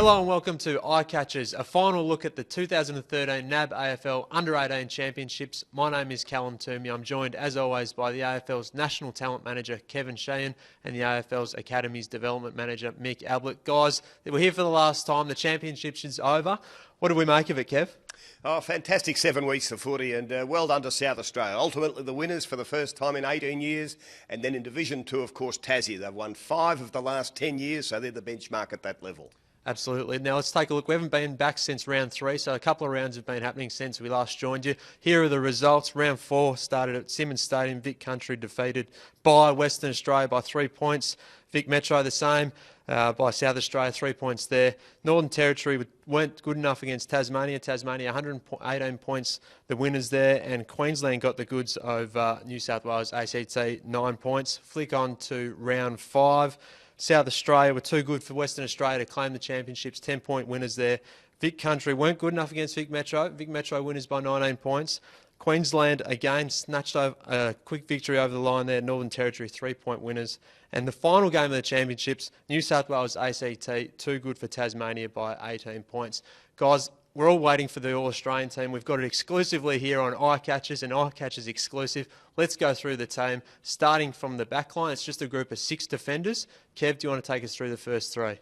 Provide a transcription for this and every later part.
Hello and welcome to Eye Catchers, a final look at the 2013 NAB AFL Under-18 Championships. My name is Callum Toomey. I'm joined, as always, by the AFL's National Talent Manager, Kevin Sheehan, and the AFL's Academy's Development Manager, Mick Ablett. Guys, we're here for the last time. The Championships is over. What do we make of it, Kev? Oh, fantastic 7 weeks of footy, and well done to South Australia. Ultimately the winners for the first time in 18 years, and then in Division 2, of course, Tassie. They've won 5 of the last 10 years, so they're the benchmark at that level. Absolutely. Now let's take a look. We haven't been back since round 3, so a couple of rounds have been happening since we last joined you. Here are the results. Round 4 started at Simmons Stadium. Vic Country defeated by Western Australia by 3 points. Vic Metro the same by South Australia, 3 points there. Northern Territory weren't good enough against Tasmania. Tasmania 118 points, the winners there, and Queensland got the goods over New South Wales ACT, 9 points. Flick on to round 5. South Australia were too good for Western Australia to claim the championships, 10-point winners there. Vic Country weren't good enough against Vic Metro. Vic Metro winners by 19 points. Queensland, again, snatched a quick victory over the line there. Northern Territory, 3-point winners. And the final game of the championships, New South Wales ACT, too good for Tasmania by 18 points. Guys, we're all waiting for the All-Australian team. We've got it exclusively here on Eye Catchers, and Eye Catchers exclusive. Let's go through the team, starting from the back line. It's just a group of 6 defenders. Kev, do you want to take us through the first 3?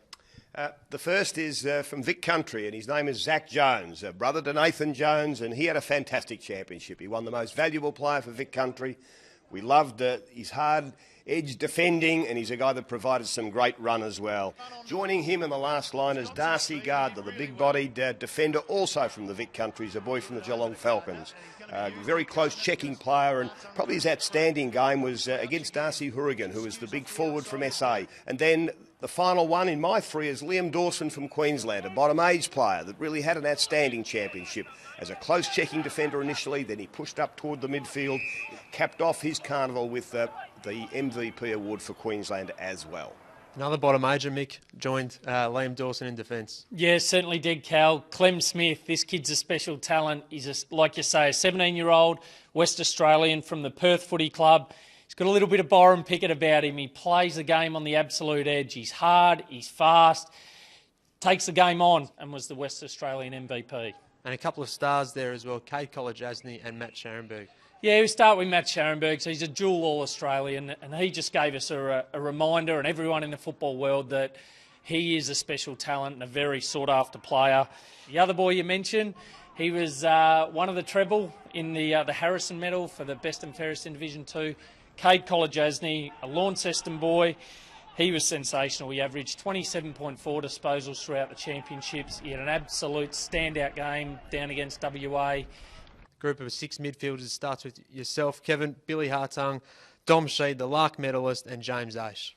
The first is from Vic Country, and his name is Zach Jones, brother to Nathan Jones, and he had a fantastic championship. He won the most valuable player for Vic Country. We loved his hard edge defending, and he's a guy that provided some great run as well. Joining him in the last line is Darcy Gardner, the big-bodied defender, also from the Vic Country. He's a boy from the Geelong Falcons. Very close checking player, and probably his outstanding game was against Darcy Hourigan, who was the big forward from SA. And then the final one in my 3 is Liam Dawson from Queensland, a bottom-age player that really had an outstanding championship. As a close checking defender initially, then he pushed up toward the midfield, capped off his carnival with the MVP award for Queensland as well. Another bottom major, Mick, joined Liam Dawson in defence. Yeah, certainly did, Cal. Clem Smith, this kid's a special talent. He's, like you say, a 17-year-old West Australian from the Perth Footy Club. He's got a little bit of Byron Pickett about him. He plays the game on the absolute edge. He's hard, he's fast, takes the game on, and was the West Australian MVP. And a couple of stars there as well, Cade Colajasny and Matt Scharenberg. Yeah, we start with Matt Scharenberg. So he's a dual All-Australian, and he just gave us a reminder, and everyone in the football world, that he is a special talent and a very sought-after player. The other boy you mentioned, he was one of the treble in the Harrison Medal for the best and fairest in Division 2. Cade Colajasny, a Launceston boy. He was sensational. He averaged 27.4 disposals throughout the championships. He had an absolute standout game down against WA. Group of 6 midfielders starts with yourself, Kevin, Billy Hartung, Dom Sheed, the Lark medalist, and James Aish.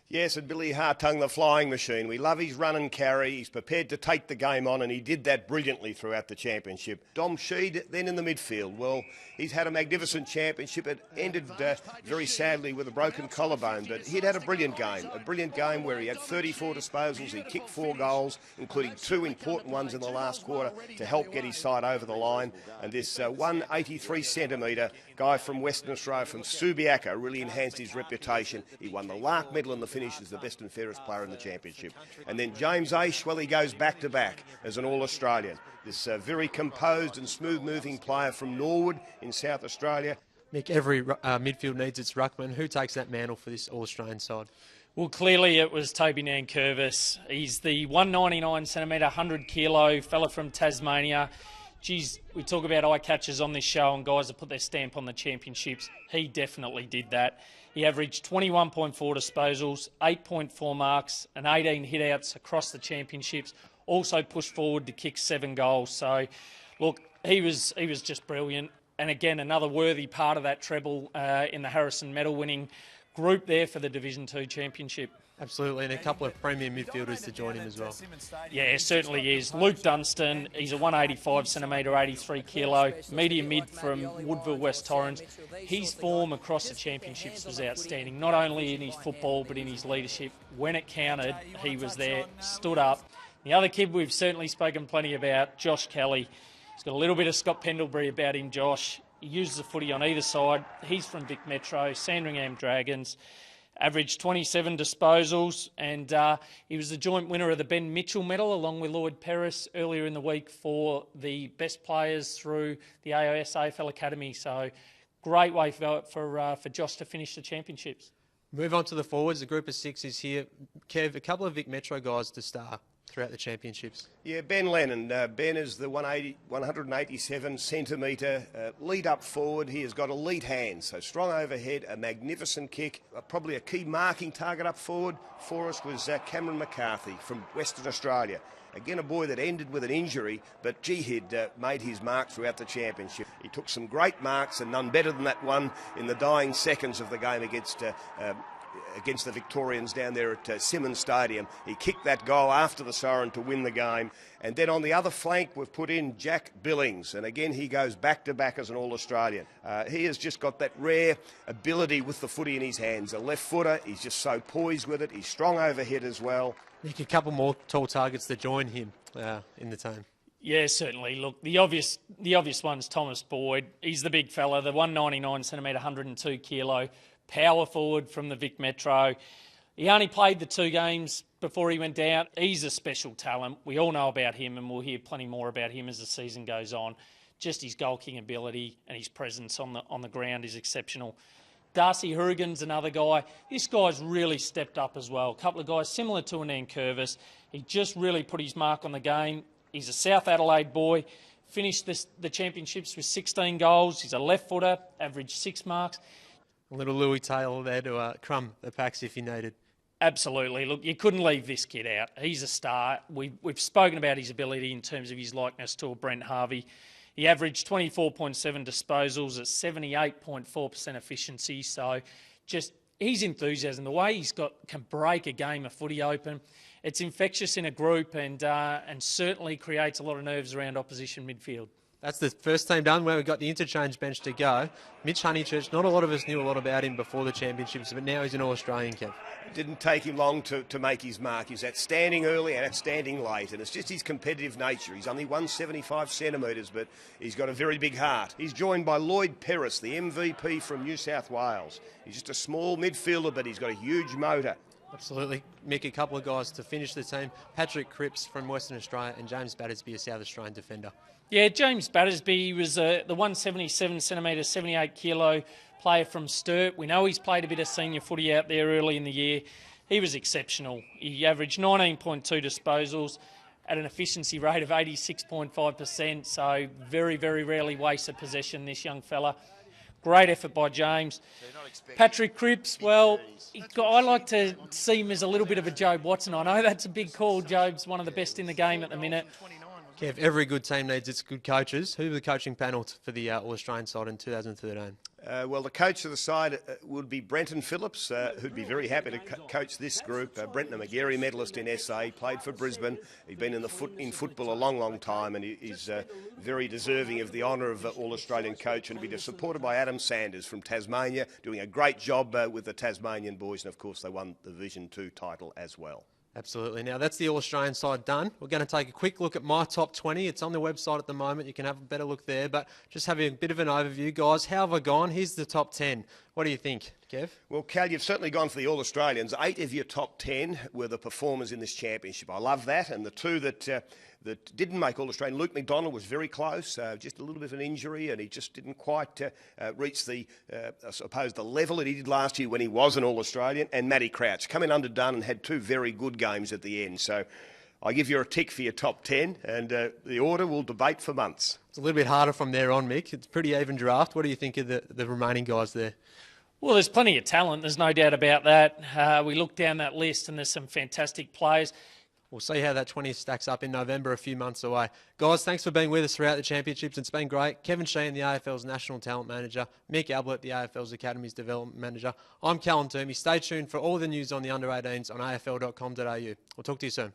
Yes, and Billy Hartung, the flying machine. We love his run and carry. He's prepared to take the game on, and he did that brilliantly throughout the championship. Dom Sheed then in the midfield. Well, he's had a magnificent championship. It ended very sadly with a broken collarbone, but he'd had a brilliant game where he had 34 disposals. He kicked 4 goals, including 2 important ones in the last quarter to help get his side over the line. And this 183-centimetre guy from Western Australia, from Subiaco, really enhanced his reputation. He won the Lark medal in the finish as the best and fairest player in the championship. And then James Aish, well, he goes back-to-back as an All-Australian. This very composed and smooth-moving player from Norwood in South Australia. Mick, every midfield needs its ruckman. Who takes that mantle for this All-Australian side? Well, clearly it was Toby Nankervis. He's the 199-centimetre, 100-kilo fella from Tasmania. Geez, we talk about eye catchers on this show and guys that put their stamp on the championships. He definitely did that. He averaged 21.4 disposals, 8.4 marks and 18 hit-outs across the championships. Also pushed forward to kick 7 goals. So, look, he was just brilliant. And again, another worthy part of that treble in the Harrison medal winning group there for the Division 2 championship. Absolutely, and a couple of premium midfielders to join him as well. Yeah, certainly is. Luke Dunstan, he's a 185-centimetre, 83-kilo, medium mid from Woodville, West Torrens. His form across the championships was outstanding, not only in his football but in his leadership. When it counted, he was there, stood up. The other kid we've certainly spoken plenty about, Josh Kelly. He's got a little bit of Scott Pendlebury about him, Josh. He uses the footy on either side. He's from Vic Metro, Sandringham Dragons. averaged 27 disposals, and he was the joint winner of the Ben Mitchell Medal along with Lloyd Perris earlier in the week for the best players through the AIS AFL Academy. So great way for Josh to finish the championships. Move on to the forwards. The group of 6 is here. Kev, a couple of Vic Metro guys to star throughout the championships. Yeah, Ben Lennon. Ben is the 187 centimetre lead up forward. He has got elite hands, so strong overhead, a magnificent kick. Probably a key marking target up forward for us was Cameron McCarthy from Western Australia. Again, a boy that ended with an injury, but gee, he'd made his mark throughout the championship. He took some great marks, and none better than that one in the dying seconds of the game against the Victorians down there at Simmons Stadium. He kicked that goal after the siren to win the game. And then on the other flank, we've put in Jack Billings. And again, he goes back-to-back as an All-Australian. He has just got that rare ability with the footy in his hands. A left footer, he's just so poised with it. He's strong overhead as well. Nick, a couple more tall targets to join him in the team. Yeah, certainly. Look, the obvious one's Thomas Boyd. He's the big fella, the 199 centimetre, 102 kilo, power forward from the Vic Metro. He only played the 2 games before he went down. He's a special talent. We all know about him, and we'll hear plenty more about him as the season goes on. Just his goal kicking ability and his presence on the ground is exceptional. Darcy Hurrigan's another guy. This guy's really stepped up as well. A couple of guys similar to Anand Curvis. He just really put his mark on the game. He's a South Adelaide boy. Finished the championships with 16 goals. He's a left footer, averaged 6 marks. A little Louis Taylor there to crumb the packs if he needed. Absolutely. Look, you couldn't leave this kid out. He's a star. We've spoken about his ability in terms of his likeness to a Brent Harvey. He averaged 24.7 disposals at 78.4% efficiency. So just his enthusiasm, the way can break a game of footy open, it's infectious in a group and certainly creates a lot of nerves around opposition midfield. That's the first team done where we've got the interchange bench to go. Mitch Honeychurch, not a lot of us knew a lot about him before the championships, but now he's an All-Australian, Kev. It didn't take him long to make his mark. He's outstanding early and outstanding late, and it's just his competitive nature. He's only 175 centimetres, but he's got a very big heart. He's joined by Lloyd Perris, the MVP from New South Wales. He's just a small midfielder, but he's got a huge motor. Absolutely. Mick, a couple of guys to finish the team. Patrick Cripps from Western Australia and James Battersby, a South Australian defender. Yeah, James Battersby was the 177 centimetre, 78 kilo player from Sturt. We know he's played a bit of senior footy out there early in the year. He was exceptional. He averaged 19.2 disposals at an efficiency rate of 86.5%. So very, very rarely wasted possession, this young fella. Great effort by James. Patrick Cripps, well, I like to see him as a little bit of a Jobe Watson. I know that's a big call. Jobe's one of the best in the game at the minute. Kev, every good team needs its good coaches. Who were the coaching panel for the All-Australian side in 2013? Well, the coach of the side would be Brenton Phillips, who'd be very happy to coach this group. Brenton, a McGarry medalist in SA, played for Brisbane. He'd been in football a long, long time, and he's very deserving of the honour of All-Australian coach, and be supported by Adam Sanders from Tasmania, doing a great job with the Tasmanian boys, and of course they won the Division 2 title as well. Absolutely. Now, that's the All-Australian side done. We're going to take a quick look at my top 20. It's on the website at the moment. You can have a better look there. But just having a bit of an overview, guys. How have I gone? Here's the top 10. What do you think, Kev? Well, Cal, you've certainly gone for the All-Australians. 8 of your top 10 were the performers in this championship. I love that. And the 2 that didn't make All-Australian, Luke McDonald was very close, just a little bit of an injury, and he just didn't quite reach the, I suppose, the level that he did last year when he was an All-Australian. And Matty Crouch come in underdone and had 2 very good games at the end. So I give you a tick for your top 10, and the order will debate for months. It's a little bit harder from there on, Mick. It's a pretty even draft. What do you think of the remaining guys there? Well, there's plenty of talent. There's no doubt about that. We look down that list and there's some fantastic players. We'll see how that 20 stacks up in November, a few months away. Guys, thanks for being with us throughout the championships. It's been great. Kevin Sheehan, the AFL's National Talent Manager. Mick Ablett, the AFL's Academy's Development Manager. I'm Callum Toomey. Stay tuned for all the news on the under-18s on afl.com.au. We'll talk to you soon.